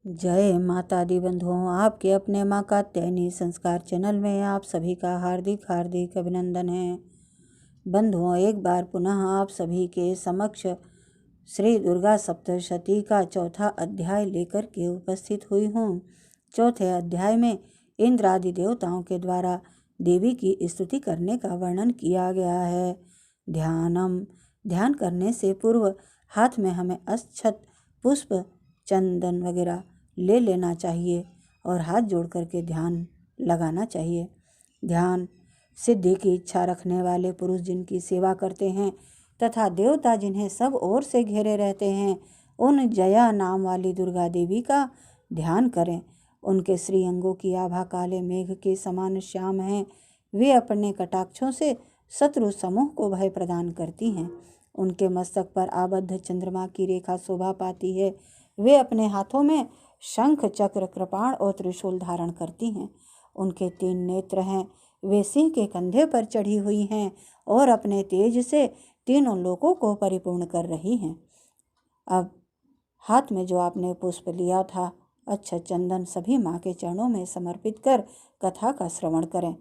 जय माता दी बंधुओं, आपके अपने माँ कात्यायनी संस्कार चैनल में आप सभी का हार्दिक हार्दिक अभिनंदन है। बंधुओं, एक बार पुनः आप सभी के समक्ष श्री दुर्गा सप्तशती का चौथा अध्याय लेकर के उपस्थित हुई हूँ। चौथे अध्याय में इंद्र आदि देवताओं के द्वारा देवी की स्तुति करने का वर्णन किया गया है। ध्यान करने से पूर्व हाथ में हमें अक्षत, पुष्प, चंदन वगैरह ले लेना चाहिए और हाथ जोड़ करके ध्यान लगाना चाहिए। ध्यान सिद्धि की इच्छा रखने वाले पुरुष जिनकी सेवा करते हैं तथा देवता जिन्हें सब ओर से घेरे रहते हैं, उन जया नाम वाली दुर्गा देवी का ध्यान करें। उनके श्रीअंगों की आभा काले मेघ के समान श्याम है। वे अपने कटाक्षों से शत्रु समूह को भय प्रदान करती हैं। उनके मस्तक पर आबद्ध चंद्रमा की रेखा शोभा पाती है। वे अपने हाथों में शंख, चक्र, कृपाण और त्रिशूल धारण करती हैं। उनके 3 नेत्र हैं। वे सिंह के कंधे पर चढ़ी हुई हैं और अपने तेज से तीनों लोकों को परिपूर्ण कर रही हैं। अब हाथ में जो आपने पुष्प लिया था, अच्छा चंदन सभी माँ के चरणों में समर्पित कर कथा का श्रवण करें।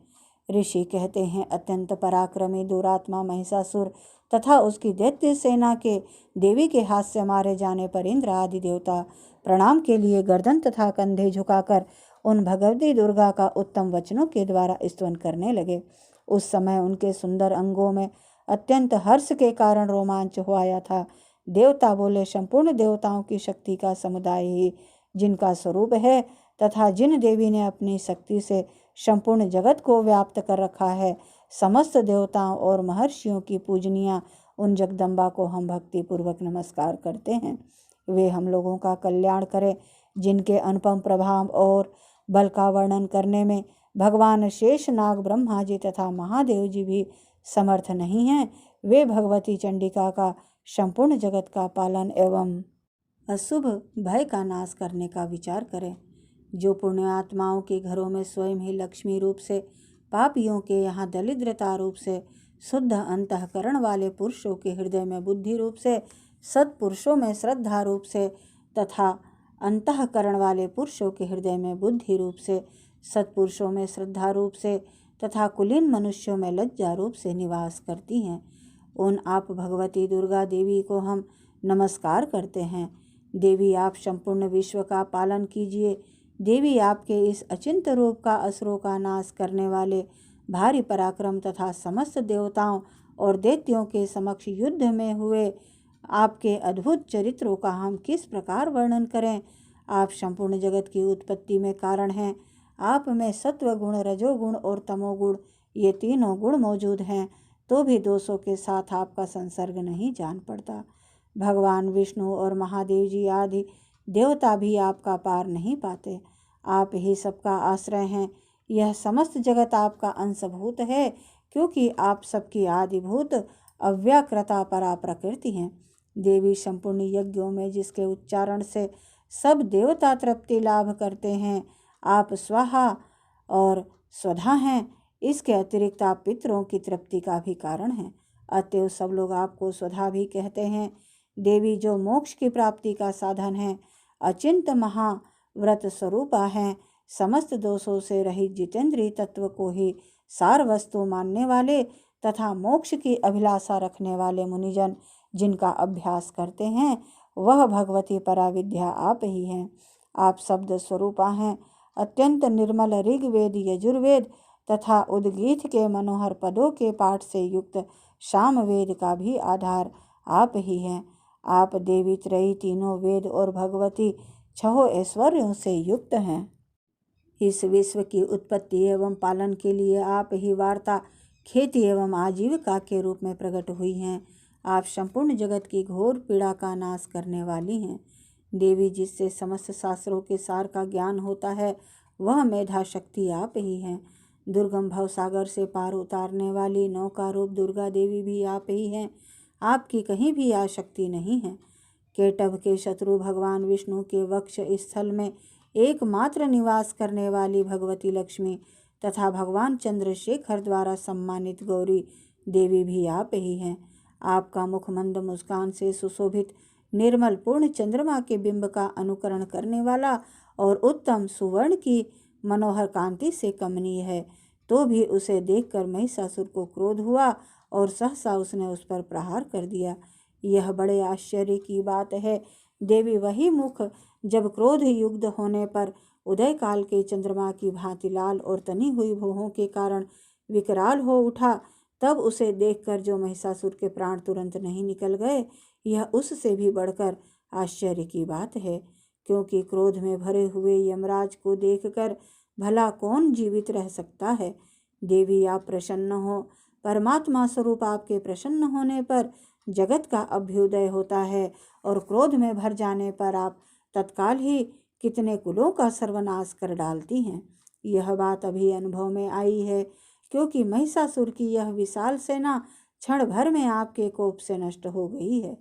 ऋषि कहते हैं, अत्यंत पराक्रमी दुरात्मा महिषासुर तथा उसकी दैत्य सेना के देवी के हाथ से मारे जाने पर इंद्र आदि देवता प्रणाम के लिए गर्दन तथा कंधे झुकाकर उन भगवती दुर्गा का उत्तम वचनों के द्वारा स्तुति करने लगे। उस समय उनके सुंदर अंगों में अत्यंत हर्ष के कारण रोमांच हो आया था। देवता बोले, संपूर्ण देवताओं की शक्ति का समुदाय ही जिनका स्वरूप है तथा जिन देवी ने अपनी शक्ति से संपूर्ण जगत को व्याप्त कर रखा है, समस्त देवताओं और महर्षियों की पूजनीय उन जगदम्बा को हम भक्ति पूर्वक नमस्कार करते हैं। वे हम लोगों का कल्याण करें। जिनके अनुपम प्रभाव और बल का वर्णन करने में भगवान शेषनाग, ब्रह्मा जी तथा महादेव जी भी समर्थ नहीं हैं, वे भगवती चंडिका का संपूर्ण जगत का पालन एवं अशुभ भय का नाश करने का विचार करें। जो पुण्य आत्माओं के घरों में स्वयं ही लक्ष्मी रूप से, पापियों के यहाँ दरिद्रता रूप से, शुद्ध अंतःकरण वाले पुरुषों के हृदय में बुद्धि रूप से, सत्पुरुषों में श्रद्धा रूप से तथा अंतःकरण वाले पुरुषों के हृदय में बुद्धि रूप से, सत्पुरुषों में श्रद्धा रूप से तथा कुलीन मनुष्यों में लज्जा रूप से निवास करती हैं, उन आप भगवती दुर्गा देवी को हम नमस्कार करते हैं। देवी, आप संपूर्ण विश्व का पालन कीजिए। देवी, आपके इस अचिंत रूप का असुरों का नाश करने वाले भारी पराक्रम तथा समस्त देवताओं और दैत्यों के समक्ष युद्ध में हुए आपके अद्भुत चरित्रों का हम किस प्रकार वर्णन करें। आप संपूर्ण जगत की उत्पत्ति में कारण हैं। आप में सत्व गुण, रजोगुण और तमोगुण, ये तीनों गुण मौजूद हैं, तो भी दोषों के साथ आपका संसर्ग नहीं जान पड़ता। भगवान विष्णु और महादेव जी आदि देवता भी आपका पार नहीं पाते। आप ही सबका आश्रय हैं। यह समस्त जगत आपका अंशभूत है, क्योंकि आप सबकी आदिभूत अव्याकृता परा प्रकृति हैं। देवी, संपूर्ण यज्ञों में जिसके उच्चारण से सब देवता तृप्ति लाभ करते हैं, आप स्वाहा और स्वधा हैं। इसके अतिरिक्त आप पितरों की तृप्ति का भी कारण हैं, अतएव सब लोग आपको स्वधा भी कहते हैं। देवी, जो मोक्ष की प्राप्ति का साधन है, अचिंत महाव्रत स्वरूपा हैं, समस्त दोषों से रहित जितेंद्रिय तत्व को ही सार वस्तु मानने वाले तथा मोक्ष की अभिलाषा रखने वाले मुनिजन जिनका अभ्यास करते हैं, वह भगवती पराविद्या आप ही हैं। आप शब्द स्वरूपा हैं। अत्यंत निर्मल ऋग्वेद, यजुर्वेद तथा उद्गीत के मनोहर पदों के पाठ से युक्त सामवेद का भी आधार आप ही हैं। आप देवी त्रयी, तीनों वेद और भगवती छहों ऐश्वर्यों से युक्त हैं। इस विश्व की उत्पत्ति एवं पालन के लिए आप ही वार्ता, खेती एवं आजीविका के रूप में प्रकट हुई हैं। आप संपूर्ण जगत की घोर पीड़ा का नाश करने वाली हैं। देवी, जिससे समस्त शास्त्रों के सार का ज्ञान होता है, वह मेधा शक्ति आप ही हैं। दुर्गम भवसागर से पार उतारने वाली नौका रूप दुर्गा देवी भी आप ही हैं। आपकी कहीं भी आसक्ति नहीं है। केटभ के शत्रु भगवान विष्णु के वक्ष स्थल में एकमात्र निवास करने वाली भगवती लक्ष्मी तथा भगवान चंद्रशेखर द्वारा सम्मानित गौरी देवी भी आप ही हैं। आपका मुख मंद मुस्कान से सुशोभित, निर्मल पूर्ण चंद्रमा के बिंब का अनुकरण करने वाला और उत्तम सुवर्ण की मनोहर कांति से कमनीय है। तो भी उसे देखकर महिषासुर को क्रोध हुआ और सहसा उसने उस पर प्रहार कर दिया। यह बड़े आश्चर्य की बात है। देवी वही मुख जब क्रोध युक्त होने पर उदय काल के चंद्रमा की भांति लाल और तनी हुई भौहों के कारण विकराल हो उठा, तब उसे देखकर जो महिषासुर के प्राण तुरंत नहीं निकल गए, यह उससे भी बढ़कर आश्चर्य की बात है। क्योंकि क्रोध में भरे हुए यमराज को देखकर भला कौन जीवित रह सकता है। देवी आप प्रसन्न हो। परमात्मा स्वरूप आपके प्रसन्न होने पर जगत का अभ्युदय होता है और क्रोध में भर जाने पर आप तत्काल ही कितने कुलों का सर्वनाश कर डालती हैं। यह बात अभी अनुभव में आई है, क्योंकि महिषासुर की यह विशाल सेना क्षण भर में आपके कोप से नष्ट हो गई है।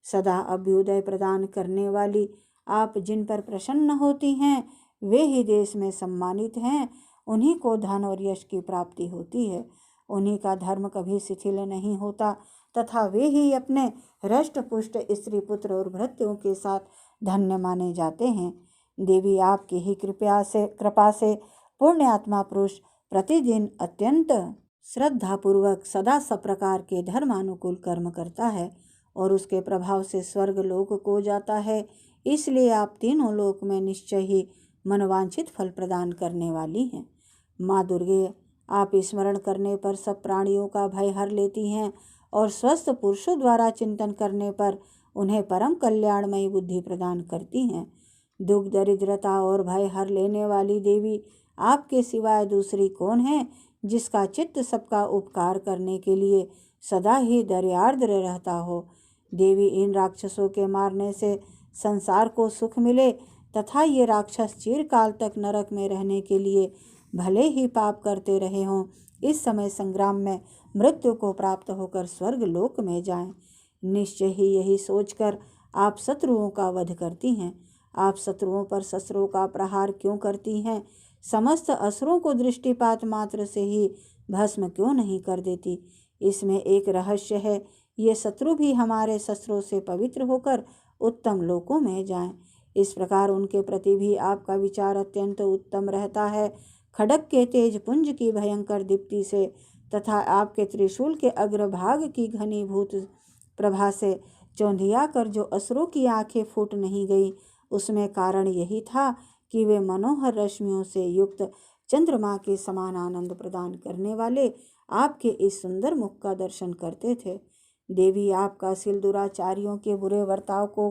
सदा अभ्युदय प्रदान करने वाली आप जिन पर प्रसन्न होती हैं, वे ही देश में सम्मानित हैं। उन्हीं को धन और यश की प्राप्ति होती है। उन्हीं का धर्म कभी शिथिल नहीं होता तथा वे ही अपने हृष्ट पुष्ट स्त्री पुत्र और भृत्यों के साथ धन्य माने जाते हैं। देवी आपकी ही कृपा से पुण्यात्मा पुरुष प्रतिदिन अत्यंत श्रद्धापूर्वक सदा सब प्रकार के धर्मानुकूल कर्म करता है और उसके प्रभाव से स्वर्ग लोक को जाता है। इसलिए आप तीनों लोक में निश्चय ही मनवांछित फल प्रदान करने वाली हैं। माँ दुर्गे, आप स्मरण करने पर सब प्राणियों का भय हर लेती हैं और स्वस्थ पुरुषों द्वारा चिंतन करने पर उन्हें परम कल्याणमयी बुद्धि प्रदान करती हैं। दुख दरिद्रता और भय हर लेने वाली देवी, आपके सिवाय दूसरी कौन है जिसका चित्त सबका उपकार करने के लिए सदा ही दयार्द्र रहता हो। देवी, इन राक्षसों के मारने से संसार को सुख मिले तथा ये राक्षस चिरकाल तक नरक में रहने के लिए भले ही पाप करते रहे हों, इस समय संग्राम में मृत्यु को प्राप्त होकर स्वर्ग लोक में जाएं। निश्चय ही यही सोचकर आप शत्रुओं का वध करती हैं। आप शत्रुओं पर शस्त्रों का प्रहार क्यों करती हैं? समस्त असुरों को दृष्टिपात मात्र से ही भस्म क्यों नहीं कर देती? इसमें एक रहस्य है। ये शत्रु भी हमारे शस्त्रों से पवित्र होकर उत्तम लोकों में जाएं। इस प्रकार उनके प्रति भी आपका विचार अत्यंत उत्तम रहता है। खड्ग के तेज पुंज की भयंकर दीप्ति से तथा आपके त्रिशूल के अग्रभाग की घनीभूत प्रभा से चौंधिया कर जो असुरों की आंखें फूट नहीं गई, उसमें कारण यही था कि वे मनोहर रश्मियों से युक्त चंद्रमा के समान आनंद प्रदान करने वाले आपके इस सुंदर मुख का दर्शन करते थे। देवी, आपका सिल दुराचारियों के बुरे वर्ताव को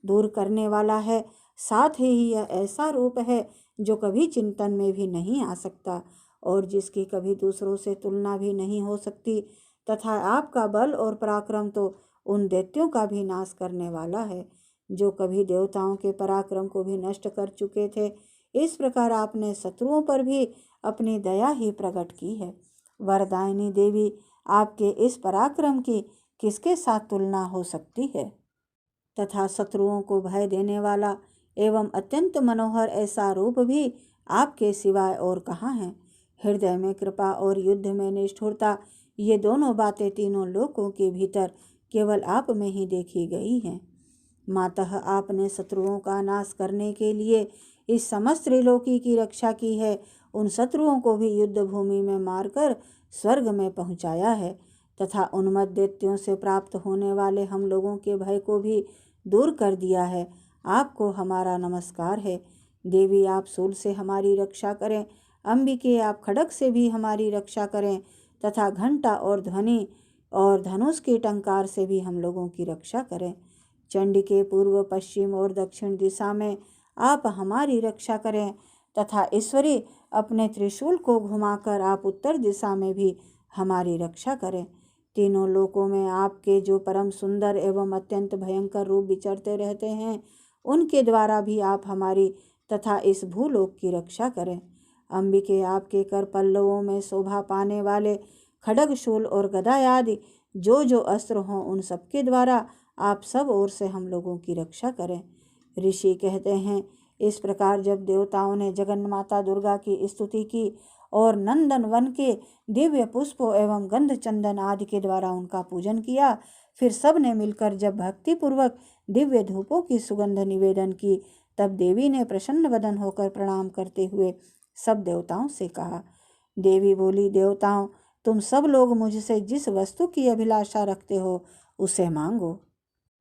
दूर करने वाला है। साथ ही यह ऐसा रूप है जो कभी चिंतन में भी नहीं आ सकता और जिसकी कभी दूसरों से तुलना भी नहीं हो सकती, तथा आपका बल और पराक्रम तो उन दैत्यों का भी नाश करने वाला है जो कभी देवताओं के पराक्रम को भी नष्ट कर चुके थे। इस प्रकार आपने शत्रुओं पर भी अपनी दया ही प्रकट की है। वरदायिनी देवी, आपके इस पराक्रम की किसके साथ तुलना हो सकती है? तथा शत्रुओं को भय देने वाला एवं अत्यंत मनोहर ऐसा रूप भी आपके सिवाय और कहाँ है? हृदय में कृपा और युद्ध में निष्ठुरता, ये दोनों बातें तीनों लोकों के भीतर केवल आप में ही देखी गई हैं। मातः आपने शत्रुओं का नाश करने के लिए इस समस्त त्रिलोकी की रक्षा की है। उन शत्रुओं को भी युद्ध भूमि में मारकर स्वर्ग में पहुँचाया है तथा उन्मत्त दैत्यों से प्राप्त होने वाले हम लोगों के भय को भी दूर कर दिया है। आपको हमारा नमस्कार है। देवी, आप शूल से हमारी रक्षा करें। अंबिके, आप खड्ग से भी हमारी रक्षा करें तथा घंटा और ध्वनि और धनुष की टंकार से भी हम लोगों की रक्षा करें। चंडिके, पूर्व पश्चिम और दक्षिण दिशा में आप हमारी रक्षा करें तथा ईश्वरी, अपने त्रिशूल को घुमाकर आप उत्तर दिशा में भी हमारी रक्षा करें। तीनों लोकों में आपके जो परम सुंदर एवं अत्यंत भयंकर रूप विचरते रहते हैं, उनके द्वारा भी आप हमारी तथा इस भूलोक की रक्षा करें। अंबिके, आपके कर पल्लवों में शोभा पाने वाले खड्ग, शूल और गदा आदि जो अस्त्र हों, उन सबके द्वारा आप सब ओर से हम लोगों की रक्षा करें। ऋषि कहते हैं, इस प्रकार जब देवताओं ने जगन्माता दुर्गा की स्तुति की और नंदन वन के दिव्य पुष्पों एवं गंध चंदन आदि के द्वारा उनका पूजन किया, फिर सब ने मिलकर जब भक्तिपूर्वक दिव्य धूपों की सुगंध निवेदन की, तब देवी ने प्रसन्न वदन होकर प्रणाम करते हुए सब देवताओं से कहा। देवी बोली, देवताओं, तुम सब लोग मुझसे जिस वस्तु की अभिलाषा रखते हो उसे मांगो।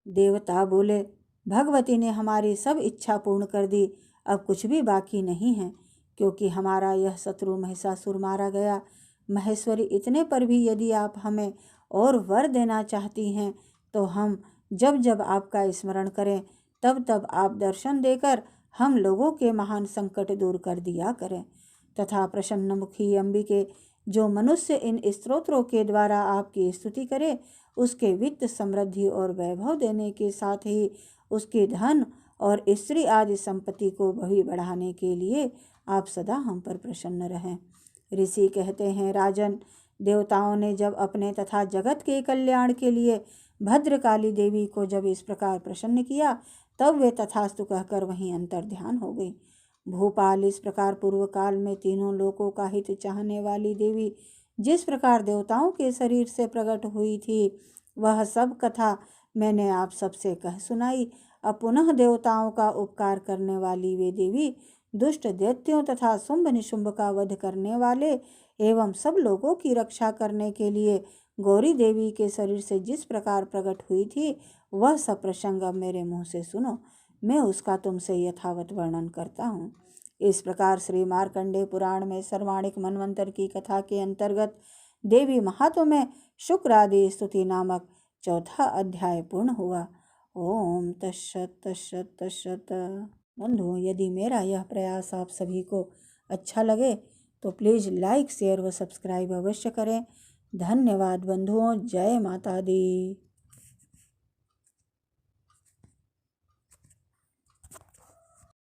देवता बोले, भगवती ने हमारी सब इच्छा पूर्ण कर दी, अब कुछ भी बाकी नहीं है, क्योंकि हमारा यह शत्रु महिषासुर मारा गया। महेश्वरी, इतने पर भी यदि आप हमें और वर देना चाहती हैं तो हम जब जब आपका स्मरण करें तब तब आप दर्शन देकर हम लोगों के महान संकट दूर कर दिया करें, तथा प्रसन्न मुखी अंबिके, जो मनुष्य इन स्तोत्रों के द्वारा आपकी स्तुति करे, उसके वित्त समृद्धि और वैभव देने के साथ ही उसके धन और स्त्री आदि संपत्ति को भी बढ़ाने के लिए आप सदा हम पर प्रसन्न रहें। ऋषि कहते हैं, राजन, देवताओं ने जब अपने तथा जगत के कल्याण के लिए भद्रकाली देवी को जब इस प्रकार प्रसन्न किया, तब वे तथास्तु कहकर वहीं अंतर ध्यान हो गई। भूपाल, इस प्रकार पूर्व काल में तीनों लोकों का हित चाहने वाली देवी जिस प्रकार देवताओं के शरीर से प्रकट हुई थी, वह सब कथा मैंने आप सबसे कह सुनाई। अब पुनः देवताओं का उपकार करने वाली वे देवी दुष्ट दैत्यों तथा शुंभ निशुंभ का वध करने वाले एवं सब लोगों की रक्षा करने के लिए गौरी देवी के शरीर से जिस प्रकार प्रकट हुई थी, वह सब प्रसंग अब मेरे मुँह से सुनो, मैं उसका तुमसे यथावत वर्णन करता हूँ। इस प्रकार श्री मार्कंडेय पुराण में सर्वाणिक मनवंतर की कथा के अंतर्गत देवी महात्म्य में शुक्र आदि स्तुति नामक चौथा अध्याय पूर्ण हुआ। ओम तत्सत तत्सत तत्सत। बंधुओं, यदि मेरा यह प्रयास आप सभी को अच्छा लगे तो प्लीज़ लाइक, शेयर व सब्सक्राइब अवश्य करें। धन्यवाद बंधुओं। जय माता दी।